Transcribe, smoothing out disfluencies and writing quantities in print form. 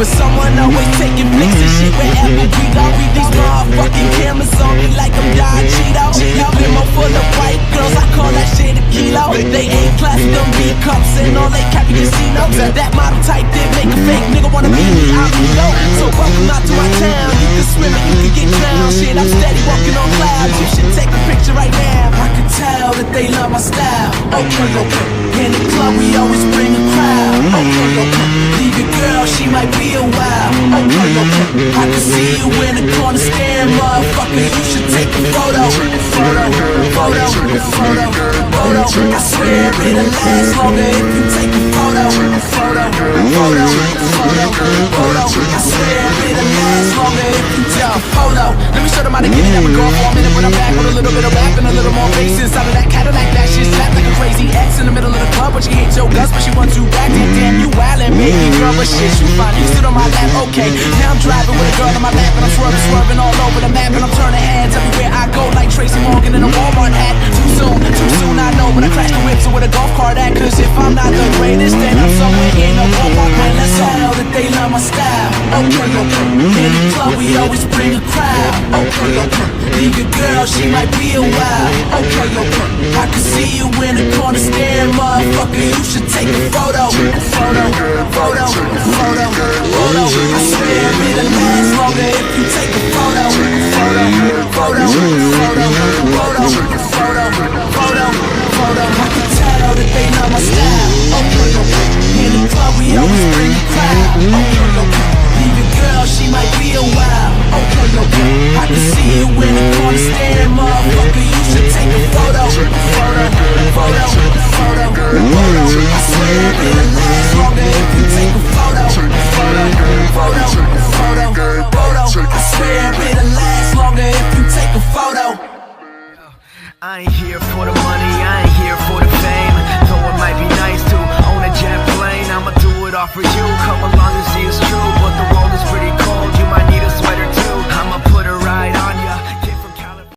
But someone always taking pics and shit wherever we go. These motherfucking cameras on me like I'm Don Cheeto. Limo full of white girls, I call that shit a kilo. They ain't class, them B cups and all they cappy casinos. That model type did make a fake nigga wanna be me, I'm low. So welcome out to our town. You can swim and you can get drowned. Shit, I'm steady walking on clouds. You should take a picture right now. I can tell that they love my style. Okay, okay. In the club we always bring a crowd. Okay, okay. Leave your girl, she might be a while. Okay, okay. I can see you in the corner staring, motherfucker. You should take a photo. Photo, photo, photo, photo. I swear it'll last longer if you take a photo. Photo, photo, photo, photo. I swear it'll last longer if you take a photo. Let me show them how to get it. I'ma go for a minute when I'm back with a little bit of rap and a little more bass inside of that Cadillac. That shit slapped like a crazy ex in the middle of the club, but she hates your guts, but she wants you back. Damn, you wildin', baby girl, but shit, you fine. You sit on my lap, okay. Now I'm driving with a girl on my lap, and I'm swerving, swerving all over the map, and I'm turning heads everywhere I go, like Tracy Morgan in a Walmart hat. Too soon, I know, but I crashed the whip, so with a golf cart at. Cause if I'm not the greatest, then I'm somewhere in a Walmart. Man, let's tell that they love my style. Okay, okay. In the club, we always bring a crowd. Okay, okay. Leave your girl, she might be a while. Okay, okay. I can see you in the corner staring, motherfucker. You should take a photo. Photo, photo, photo, photo. I swear it'll last longer if you take a photo. Photo, photo, photo, photo, photo, photo, photo. I can tell that they love my style. Okay, okay. In the club we always bring a crowd. Okay, okay. Leave your girl, she might be a while. Okay, okay. I can see you in the corner staring, motherfucker. You should take a photo. Photo, photo, photo, photo. I swear it'll last longer if you take a photo. Photo, photo, photo, photo. I swear it'll last longer if you take a photo. I ain't here for the money, I ain't here for the fame. Though it might be nice to own a jet plane, I'ma do it all for you. Come